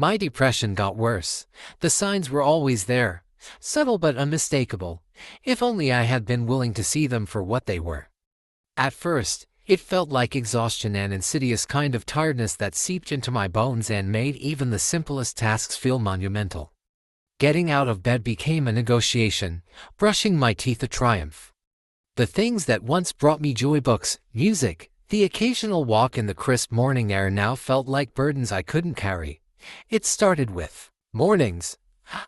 My depression got worse. The signs were always there, subtle but unmistakable, if only I had been willing to see them for what they were. At first, it felt like exhaustion, an insidious kind of tiredness that seeped into my bones and made even the simplest tasks feel monumental. Getting out of bed became a negotiation, brushing my teeth a triumph. The things that once brought me joy, books, music, the occasional walk in the crisp morning air, now felt like burdens I couldn't carry. It started with mornings.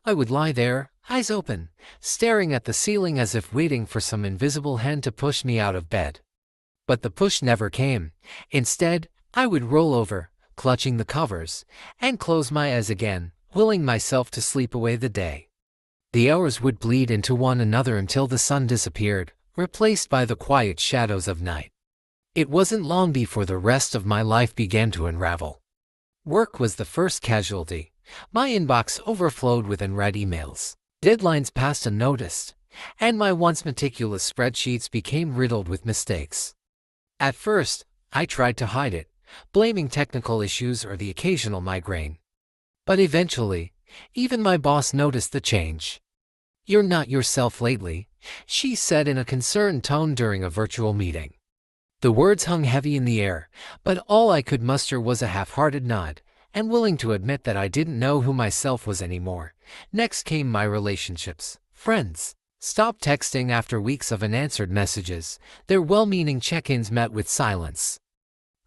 I would lie there, eyes open, staring at the ceiling as if waiting for some invisible hand to push me out of bed. But the push never came. Instead, I would roll over, clutching the covers, and close my eyes again, willing myself to sleep away the day. The hours would bleed into one another until the sun disappeared, replaced by the quiet shadows of night. It wasn't long before the rest of my life began to unravel. Work was the first casualty. My inbox overflowed with unread emails. Deadlines passed unnoticed, and my once meticulous spreadsheets became riddled with mistakes. At first, I tried to hide it, blaming technical issues or the occasional migraine. But eventually, even my boss noticed the change. "You're not yourself lately," she said in a concerned tone during a virtual meeting. The words hung heavy in the air, but all I could muster was a half-hearted nod, and willing to admit that I didn't know who myself was anymore. Next came my relationships. Friends stopped texting after weeks of unanswered messages. Their well-meaning check-ins met with silence.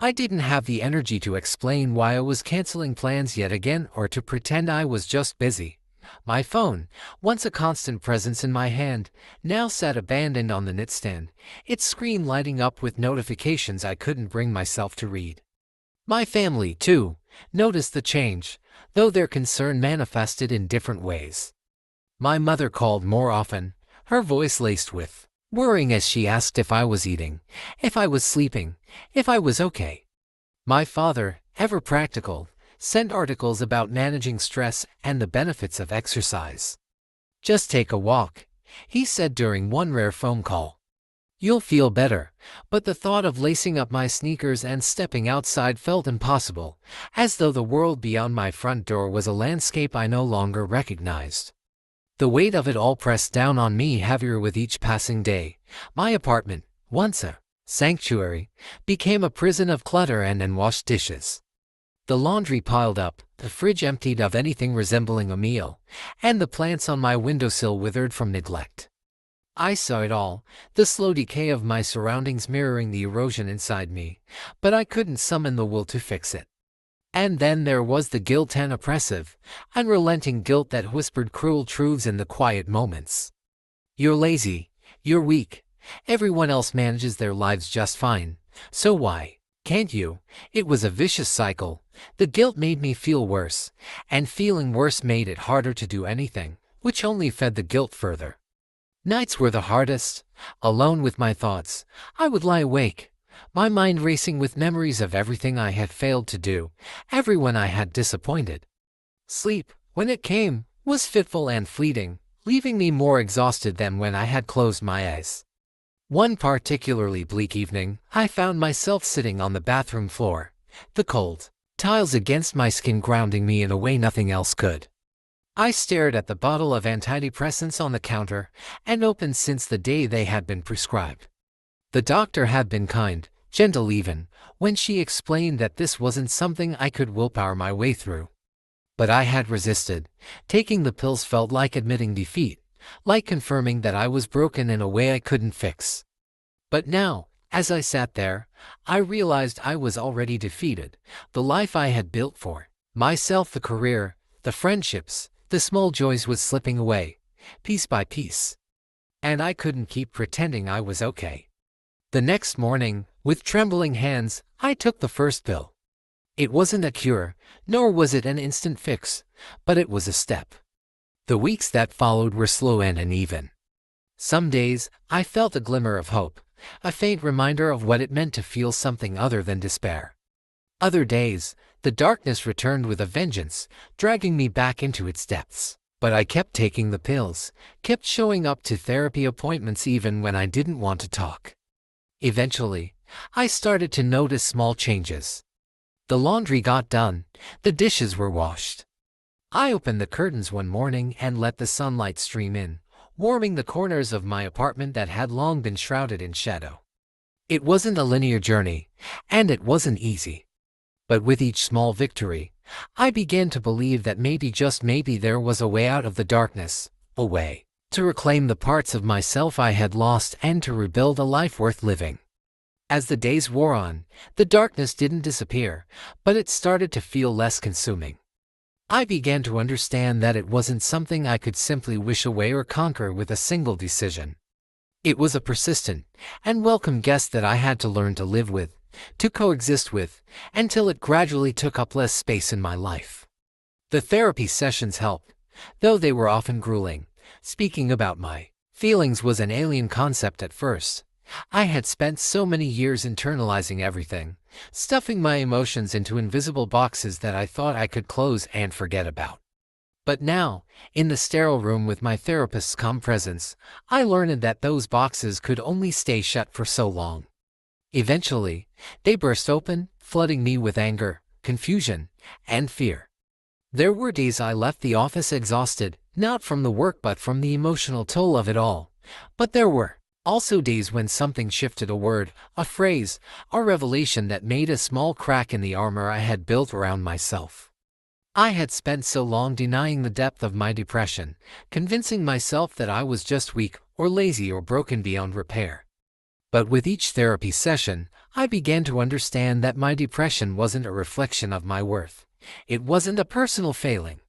I didn't have the energy to explain why I was canceling plans yet again or to pretend I was just busy. My phone, once a constant presence in my hand, now sat abandoned on the nightstand, its screen lighting up with notifications I couldn't bring myself to read. My family, too, noticed the change, though their concern manifested in different ways. My mother called more often, her voice laced with worrying as she asked if I was eating, if I was sleeping, if I was okay. My father, ever practical, sent articles about managing stress and the benefits of exercise. "Just take a walk," he said during one rare phone call. "You'll feel better." But the thought of lacing up my sneakers and stepping outside felt impossible, as though the world beyond my front door was a landscape I no longer recognized. The weight of it all pressed down on me heavier with each passing day. My apartment, once a sanctuary, became a prison of clutter and unwashed dishes. The laundry piled up, the fridge emptied of anything resembling a meal, and the plants on my windowsill withered from neglect. I saw it all, the slow decay of my surroundings mirroring the erosion inside me, but I couldn't summon the will to fix it. And then there was the guilt, an oppressive, unrelenting guilt that whispered cruel truths in the quiet moments. "You're lazy, you're weak, everyone else manages their lives just fine, so why can't you?" It was a vicious cycle. The guilt made me feel worse, and feeling worse made it harder to do anything, which only fed the guilt further. Nights were the hardest. Alone with my thoughts, I would lie awake, my mind racing with memories of everything I had failed to do, everyone I had disappointed. Sleep, when it came, was fitful and fleeting, leaving me more exhausted than when I had closed my eyes. One particularly bleak evening, I found myself sitting on the bathroom floor, the cold tiles against my skin grounding me in a way nothing else could. I stared at the bottle of antidepressants on the counter, and opened since the day they had been prescribed. The doctor had been kind, gentle even, when she explained that this wasn't something I could willpower my way through. But I had resisted. Taking the pills felt like admitting defeat, like confirming that I was broken in a way I couldn't fix. But now, as I sat there, I realized I was already defeated. The life I had built for myself, the career, the friendships, the small joys was slipping away, piece by piece. And I couldn't keep pretending I was okay. The next morning, with trembling hands, I took the first pill. It wasn't a cure, nor was it an instant fix, but it was a step. The weeks that followed were slow and uneven. Some days, I felt a glimmer of hope, a faint reminder of what it meant to feel something other than despair. Other days, the darkness returned with a vengeance, dragging me back into its depths. But I kept taking the pills, kept showing up to therapy appointments even when I didn't want to talk. Eventually, I started to notice small changes. The laundry got done, the dishes were washed, I opened the curtains one morning and let the sunlight stream in, warming the corners of my apartment that had long been shrouded in shadow. It wasn't a linear journey, and it wasn't easy. But with each small victory, I began to believe that maybe, just maybe, there was a way out of the darkness, a way to reclaim the parts of myself I had lost and to rebuild a life worth living. As the days wore on, the darkness didn't disappear, but it started to feel less consuming. I began to understand that it wasn't something I could simply wish away or conquer with a single decision. It was a persistent and welcome guest that I had to learn to live with, to coexist with, until it gradually took up less space in my life. The therapy sessions helped, though they were often grueling. Speaking about my feelings was an alien concept at first. I had spent so many years internalizing everything, stuffing my emotions into invisible boxes that I thought I could close and forget about. But now, in the sterile room with my therapist's calm presence, I learned that those boxes could only stay shut for so long. Eventually, they burst open, flooding me with anger, confusion, and fear. There were days I left the office exhausted, not from the work but from the emotional toll of it all. But there were also days when something shifted, a word, a phrase, a revelation that made a small crack in the armor I had built around myself. I had spent so long denying the depth of my depression, convincing myself that I was just weak or lazy or broken beyond repair. But with each therapy session, I began to understand that my depression wasn't a reflection of my worth. It wasn't a personal failing.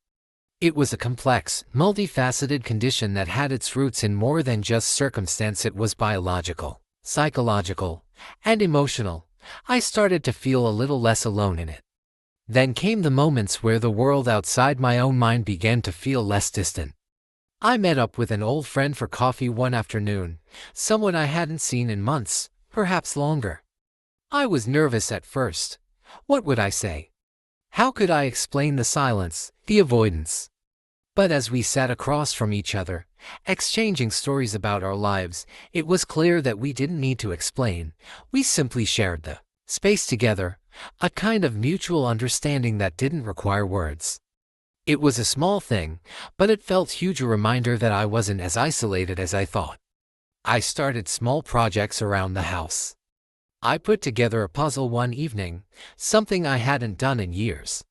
It was a complex, multifaceted condition that had its roots in more than just circumstance. It was biological, psychological, and emotional. I started to feel a little less alone in it. Then came the moments where the world outside my own mind began to feel less distant. I met up with an old friend for coffee one afternoon, someone I hadn't seen in months, perhaps longer. I was nervous at first. What would I say? How could I explain the silence, the avoidance? But as we sat across from each other, exchanging stories about our lives, it was clear that we didn't need to explain. We simply shared the space together, a kind of mutual understanding that didn't require words. It was a small thing, but it felt huge, a reminder that I wasn't as isolated as I thought. I started small projects around the house. I put together a puzzle one evening, something I hadn't done in years.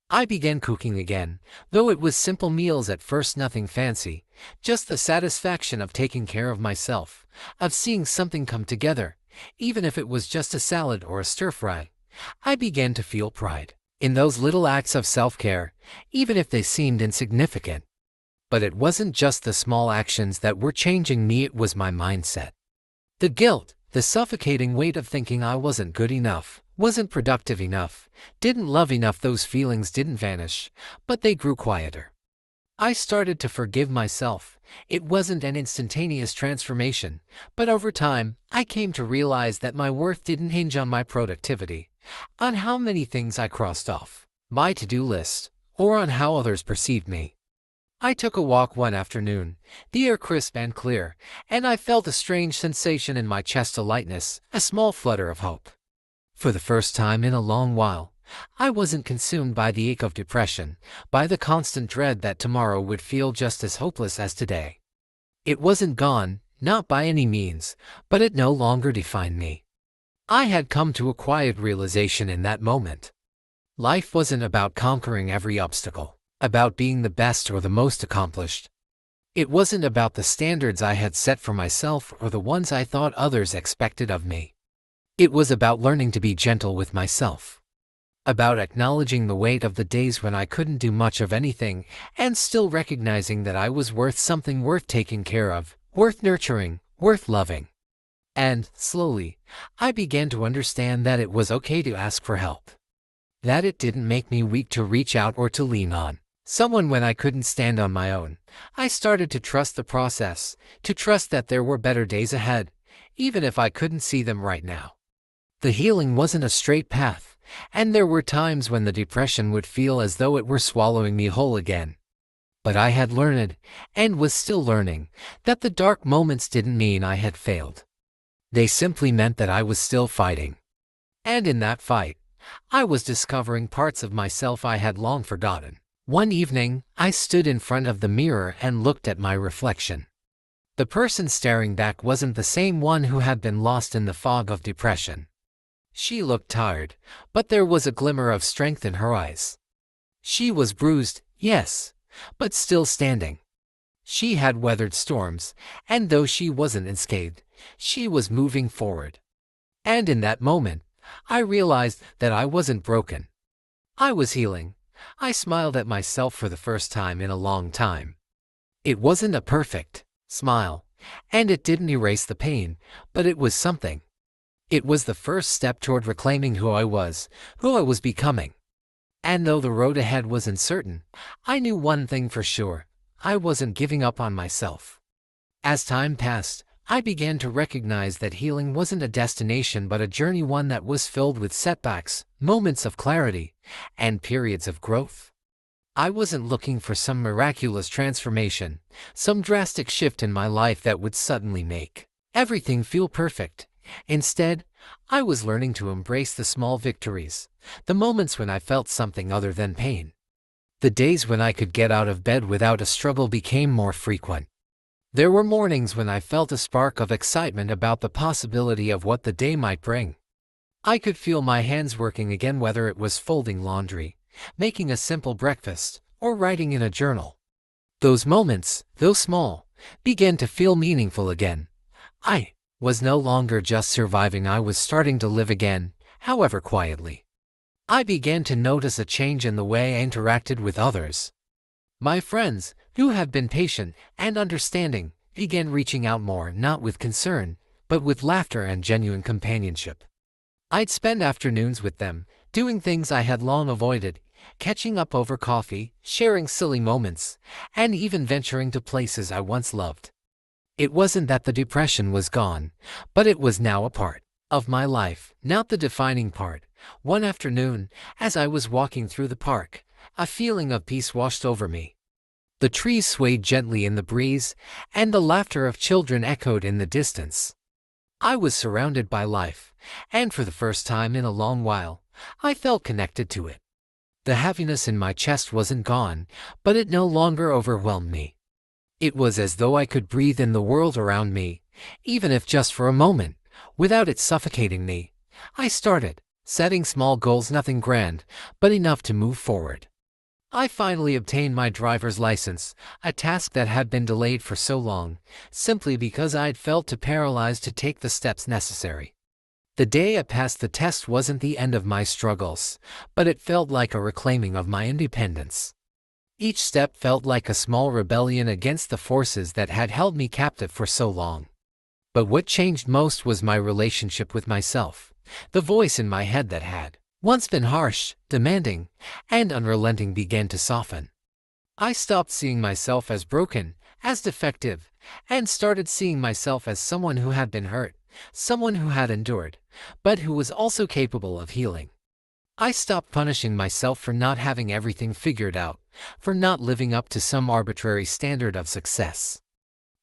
I began cooking again, though it was simple meals at first, nothing fancy, just the satisfaction of taking care of myself, of seeing something come together, even if it was just a salad or a stir-fry. I began to feel pride in those little acts of self-care, even if they seemed insignificant. But it wasn't just the small actions that were changing me, it was my mindset. The guilt, the suffocating weight of thinking I wasn't good enough, wasn't productive enough, didn't love enough, those feelings didn't vanish, but they grew quieter. I started to forgive myself. It wasn't an instantaneous transformation, but over time, I came to realize that my worth didn't hinge on my productivity, on how many things I crossed off my to-do list, or on how others perceived me. I took a walk one afternoon, the air crisp and clear, and I felt a strange sensation in my chest, a lightness, a small flutter of hope. For the first time in a long while, I wasn't consumed by the ache of depression, by the constant dread that tomorrow would feel just as hopeless as today. It wasn't gone, not by any means, but it no longer defined me. I had come to a quiet realization in that moment. Life wasn't about conquering every obstacle, about being the best or the most accomplished. It wasn't about the standards I had set for myself or the ones I thought others expected of me. It was about learning to be gentle with myself. About acknowledging the weight of the days when I couldn't do much of anything, and still recognizing that I was worth something, worth taking care of, worth nurturing, worth loving. And, slowly, I began to understand that it was okay to ask for help. That it didn't make me weak to reach out or to lean on someone when I couldn't stand on my own. I started to trust the process, to trust that there were better days ahead, even if I couldn't see them right now. The healing wasn't a straight path, and there were times when the depression would feel as though it were swallowing me whole again. But I had learned, and was still learning, that the dark moments didn't mean I had failed. They simply meant that I was still fighting. And in that fight, I was discovering parts of myself I had long forgotten. One evening, I stood in front of the mirror and looked at my reflection. The person staring back wasn't the same one who had been lost in the fog of depression. She looked tired, but there was a glimmer of strength in her eyes. She was bruised, yes, but still standing. She had weathered storms, and though she wasn't unscathed, she was moving forward. And in that moment, I realized that I wasn't broken. I was healing. I smiled at myself for the first time in a long time. It wasn't a perfect smile, and it didn't erase the pain, but it was something. It was the first step toward reclaiming who I was becoming. And though the road ahead was uncertain, I knew one thing for sure: I wasn't giving up on myself. As time passed, I began to recognize that healing wasn't a destination but a journey, one that was filled with setbacks, moments of clarity, and periods of growth. I wasn't looking for some miraculous transformation, some drastic shift in my life that would suddenly make everything feel perfect. Instead, I was learning to embrace the small victories, the moments when I felt something other than pain. The days when I could get out of bed without a struggle became more frequent. There were mornings when I felt a spark of excitement about the possibility of what the day might bring. I could feel my hands working again, whether it was folding laundry, making a simple breakfast, or writing in a journal. Those moments, though small, began to feel meaningful again. I was no longer just surviving, I was starting to live again, however quietly. I began to notice a change in the way I interacted with others. My friends, who had been patient and understanding, began reaching out more, not with concern, but with laughter and genuine companionship. I'd spend afternoons with them, doing things I had long avoided, catching up over coffee, sharing silly moments, and even venturing to places I once loved. It wasn't that the depression was gone, but it was now a part of my life, not the defining part. One afternoon, as I was walking through the park, a feeling of peace washed over me. The trees swayed gently in the breeze, and the laughter of children echoed in the distance. I was surrounded by life, and for the first time in a long while, I felt connected to it. The heaviness in my chest wasn't gone, but it no longer overwhelmed me. It was as though I could breathe in the world around me, even if just for a moment, without it suffocating me. I started setting small goals, nothing grand, but enough to move forward. I finally obtained my driver's license, a task that had been delayed for so long, simply because I'd felt too paralyzed to take the steps necessary. The day I passed the test wasn't the end of my struggles, but it felt like a reclaiming of my independence. Each step felt like a small rebellion against the forces that had held me captive for so long. But what changed most was my relationship with myself. The voice in my head that had once been harsh, demanding, and unrelenting began to soften. I stopped seeing myself as broken, as defective, and started seeing myself as someone who had been hurt, someone who had endured, but who was also capable of healing. I stopped punishing myself for not having everything figured out, for not living up to some arbitrary standard of success.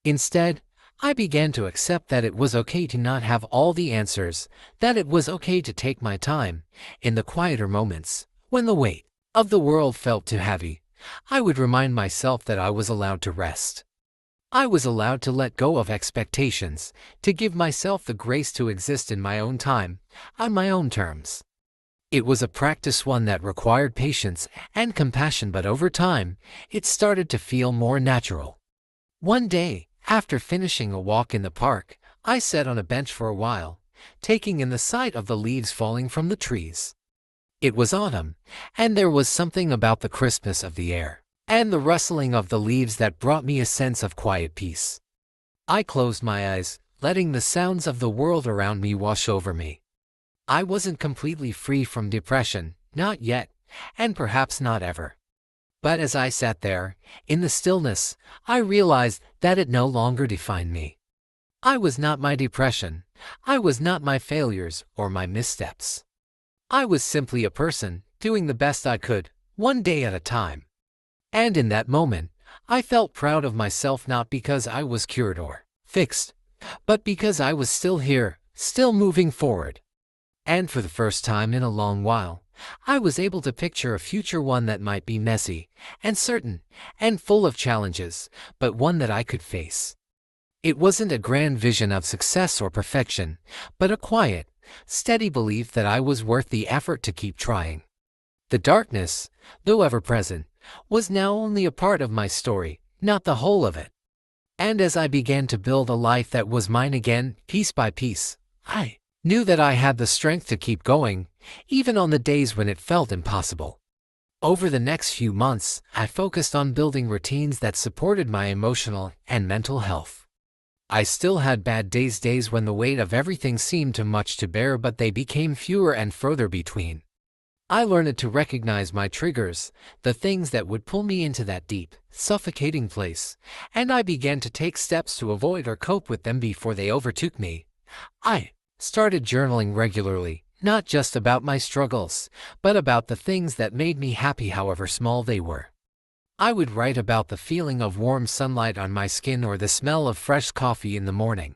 Instead, I began to accept that it was okay to not have all the answers, that it was okay to take my time. In the quieter moments, when the weight of the world felt too heavy, I would remind myself that I was allowed to rest. I was allowed to let go of expectations, to give myself the grace to exist in my own time, on my own terms. It was a practice, one that required patience and compassion, but over time, it started to feel more natural. One day, after finishing a walk in the park, I sat on a bench for a while, taking in the sight of the leaves falling from the trees. It was autumn, and there was something about the crispness of the air and the rustling of the leaves that brought me a sense of quiet peace. I closed my eyes, letting the sounds of the world around me wash over me. I wasn't completely free from depression, not yet, and perhaps not ever. But as I sat there, in the stillness, I realized that it no longer defined me. I was not my depression. I was not my failures or my missteps. I was simply a person, doing the best I could, one day at a time. And in that moment, I felt proud of myself, not because I was cured or fixed, but because I was still here, still moving forward. And for the first time in a long while, I was able to picture a future, one that might be messy, uncertain, and full of challenges, but one that I could face. It wasn't a grand vision of success or perfection, but a quiet, steady belief that I was worth the effort to keep trying. The darkness, though ever present, was now only a part of my story, not the whole of it. And as I began to build a life that was mine again, piece by piece, I knew that I had the strength to keep going, even on the days when it felt impossible. Over the next few months, I focused on building routines that supported my emotional and mental health. I still had bad days when the weight of everything seemed too much to bear, but they became fewer and further between. I learned to recognize my triggers, the things that would pull me into that deep, suffocating place, and I began to take steps to avoid or cope with them before they overtook me. I started journaling regularly, not just about my struggles, but about the things that made me happy, however small they were. I would write about the feeling of warm sunlight on my skin or the smell of fresh coffee in the morning.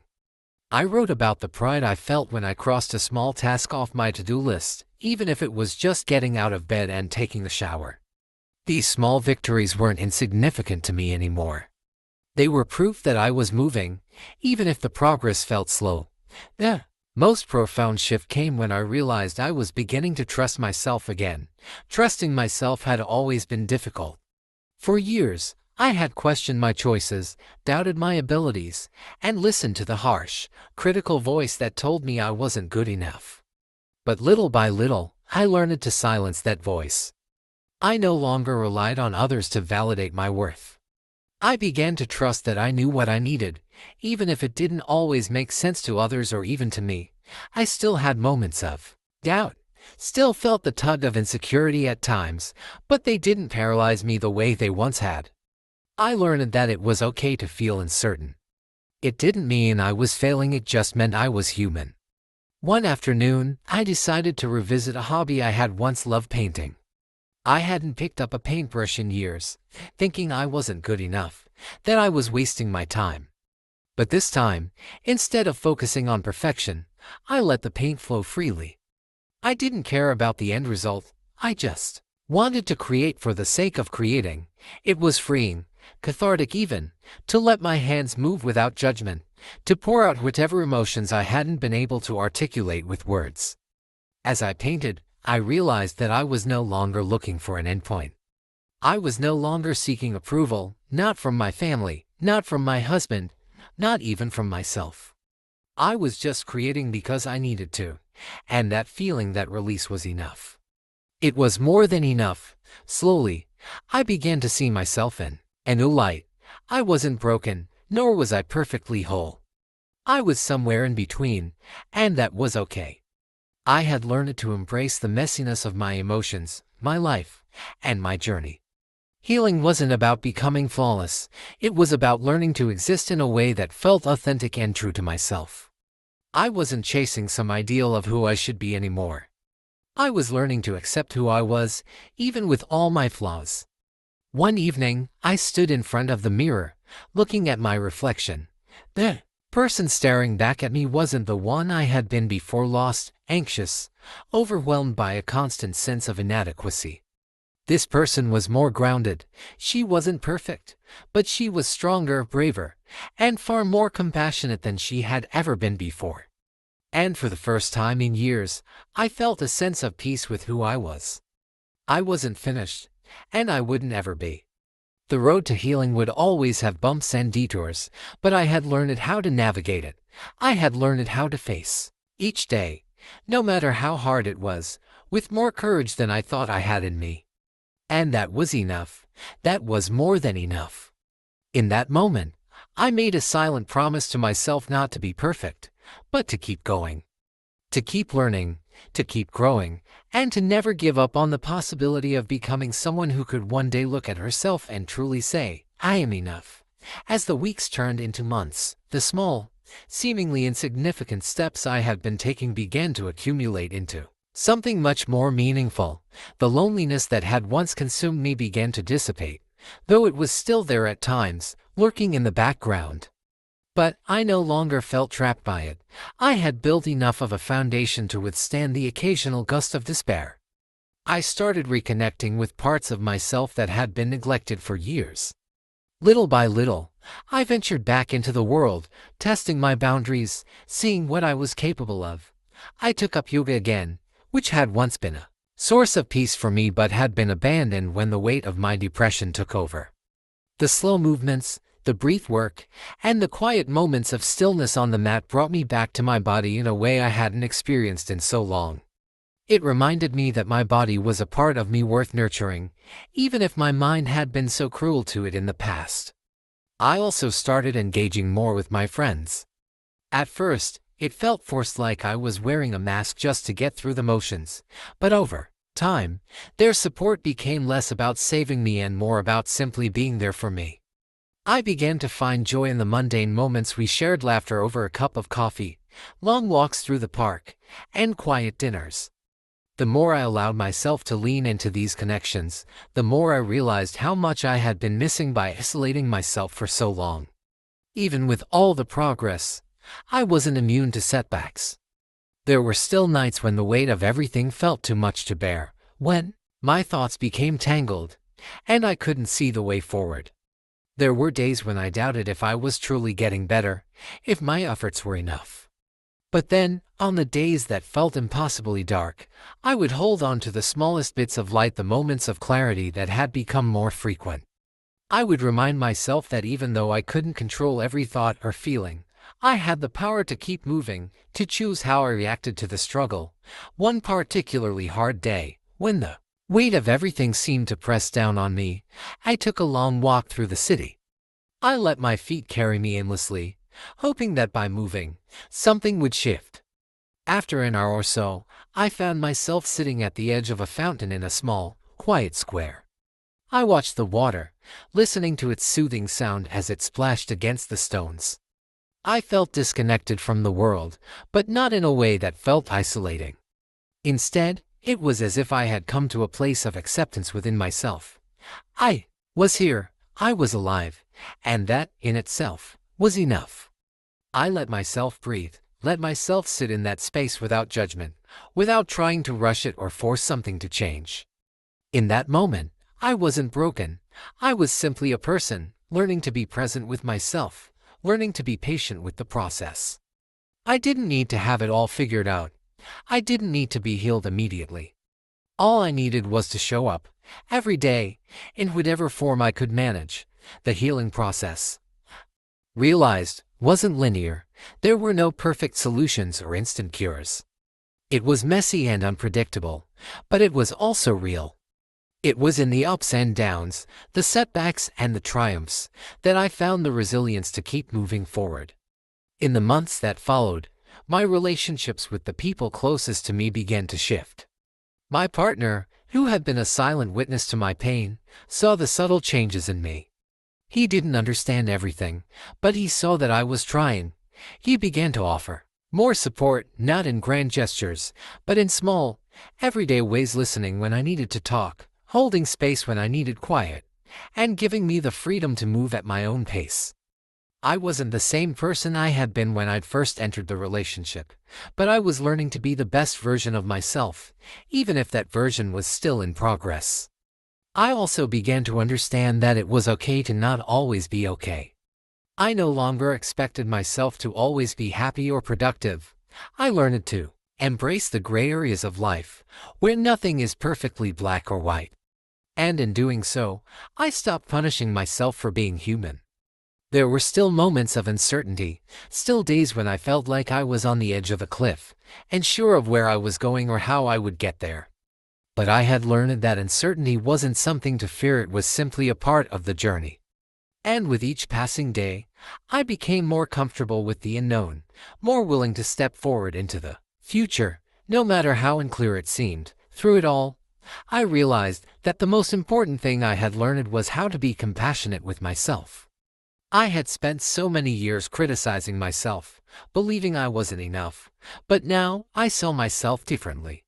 I wrote about the pride I felt when I crossed a small task off my to-do list, even if it was just getting out of bed and taking a shower. These small victories weren't insignificant to me anymore. They were proof that I was moving, even if the progress felt slow. The most profound shift came when I realized I was beginning to trust myself again. Trusting myself had always been difficult. For years, I had questioned my choices, doubted my abilities, and listened to the harsh, critical voice that told me I wasn't good enough. But little by little, I learned to silence that voice. I no longer relied on others to validate my worth. I began to trust that I knew what I needed, even if it didn't always make sense to others or even to me. I still had moments of doubt, still felt the tug of insecurity at times, but they didn't paralyze me the way they once had. I learned that it was okay to feel uncertain. It didn't mean I was failing, it just meant I was human. One afternoon, I decided to revisit a hobby I had once loved: painting. I hadn't picked up a paintbrush in years, thinking I wasn't good enough, that I was wasting my time. But this time, instead of focusing on perfection, I let the paint flow freely. I didn't care about the end result, I just wanted to create for the sake of creating. It was freeing, cathartic even, to let my hands move without judgment, to pour out whatever emotions I hadn't been able to articulate with words. As I painted, I realized that I was no longer looking for an endpoint. I was no longer seeking approval, not from my family, not from my husband, not even from myself. I was just creating because I needed to, and that feeling, that release was enough. It was more than enough. Slowly, I began to see myself in a new light. I wasn't broken, nor was I perfectly whole. I was somewhere in between, and that was okay. I had learned to embrace the messiness of my emotions, my life, and my journey. Healing wasn't about becoming flawless, it was about learning to exist in a way that felt authentic and true to myself. I wasn't chasing some ideal of who I should be anymore. I was learning to accept who I was, even with all my flaws. One evening, I stood in front of the mirror, looking at my reflection. The person staring back at me wasn't the one I had been before: lost, anxious, overwhelmed by a constant sense of inadequacy. This person was more grounded. She wasn't perfect, but she was stronger, braver, and far more compassionate than she had ever been before. And for the first time in years, I felt a sense of peace with who I was. I wasn't finished, and I wouldn't ever be. The road to healing would always have bumps and detours, but I had learned how to navigate it. I had learned how to face each day, no matter how hard it was, with more courage than I thought I had in me. And that was enough. That was more than enough. In that moment, I made a silent promise to myself not to be perfect, but to keep going. To keep learning, to keep growing, and to never give up on the possibility of becoming someone who could one day look at herself and truly say, "I am enough." As the weeks turned into months, the small, seemingly insignificant steps I had been taking began to accumulate into something much more meaningful. The loneliness that had once consumed me began to dissipate, though it was still there at times, lurking in the background. But I no longer felt trapped by it. I had built enough of a foundation to withstand the occasional gust of despair. I started reconnecting with parts of myself that had been neglected for years. Little by little, I ventured back into the world, testing my boundaries, seeing what I was capable of. I took up yoga again, which had once been a source of peace for me but had been abandoned when the weight of my depression took over. The slow movements, the breath work, and the quiet moments of stillness on the mat brought me back to my body in a way I hadn't experienced in so long. It reminded me that my body was a part of me worth nurturing, even if my mind had been so cruel to it in the past. I also started engaging more with my friends. At first, it felt forced, like I was wearing a mask just to get through the motions, but over time, their support became less about saving me and more about simply being there for me. I began to find joy in the mundane moments we shared: laughter over a cup of coffee, long walks through the park, and quiet dinners. The more I allowed myself to lean into these connections, the more I realized how much I had been missing by isolating myself for so long. Even with all the progress, I wasn't immune to setbacks. There were still nights when the weight of everything felt too much to bear, when my thoughts became tangled, and I couldn't see the way forward. There were days when I doubted if I was truly getting better, if my efforts were enough. But then, on the days that felt impossibly dark, I would hold on to the smallest bits of light, the moments of clarity that had become more frequent. I would remind myself that even though I couldn't control every thought or feeling, I had the power to keep moving, to choose how I reacted to the struggle. One particularly hard day, when the weight of everything seemed to press down on me, I took a long walk through the city. I let my feet carry me aimlessly, hoping that by moving, something would shift. After an hour or so, I found myself sitting at the edge of a fountain in a small, quiet square. I watched the water, listening to its soothing sound as it splashed against the stones. I felt disconnected from the world, but not in a way that felt isolating. Instead, it was as if I had come to a place of acceptance within myself. I was here, I was alive, and that, in itself, was enough. I let myself breathe, let myself sit in that space without judgment, without trying to rush it or force something to change. In that moment, I wasn't broken. I was simply a person, learning to be present with myself, learning to be patient with the process. I didn't need to have it all figured out. I didn't need to be healed immediately. All I needed was to show up, every day, in whatever form I could manage. The healing process, realized, wasn't linear. There were no perfect solutions or instant cures. It was messy and unpredictable, but it was also real. It was in the ups and downs, the setbacks and the triumphs, that I found the resilience to keep moving forward. In the months that followed, my relationships with the people closest to me began to shift. My partner, who had been a silent witness to my pain, saw the subtle changes in me. He didn't understand everything, but he saw that I was trying. He began to offer more support, not in grand gestures, but in small, everyday ways, listening when I needed to talk, holding space when I needed quiet, and giving me the freedom to move at my own pace. I wasn't the same person I had been when I'd first entered the relationship, but I was learning to be the best version of myself, even if that version was still in progress. I also began to understand that it was okay to not always be okay. I no longer expected myself to always be happy or productive. I learned to embrace the gray areas of life, where nothing is perfectly black or white. And in doing so, I stopped punishing myself for being human. There were still moments of uncertainty, still days when I felt like I was on the edge of a cliff, unsure of where I was going or how I would get there. But I had learned that uncertainty wasn't something to fear, it was simply a part of the journey. And with each passing day, I became more comfortable with the unknown, more willing to step forward into the future, no matter how unclear it seemed. Through it all, I realized that the most important thing I had learned was how to be compassionate with myself. I had spent so many years criticizing myself, believing I wasn't enough, but now I saw myself differently.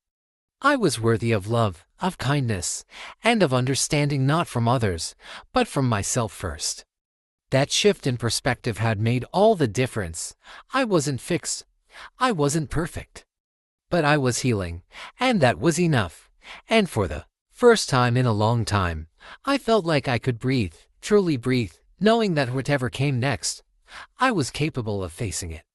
I was worthy of love, of kindness, and of understanding, not from others, but from myself first. That shift in perspective had made all the difference. I wasn't fixed. I wasn't perfect. But I was healing, and that was enough. And for the first time in a long time, I felt like I could breathe, truly breathe, knowing that whatever came next, I was capable of facing it.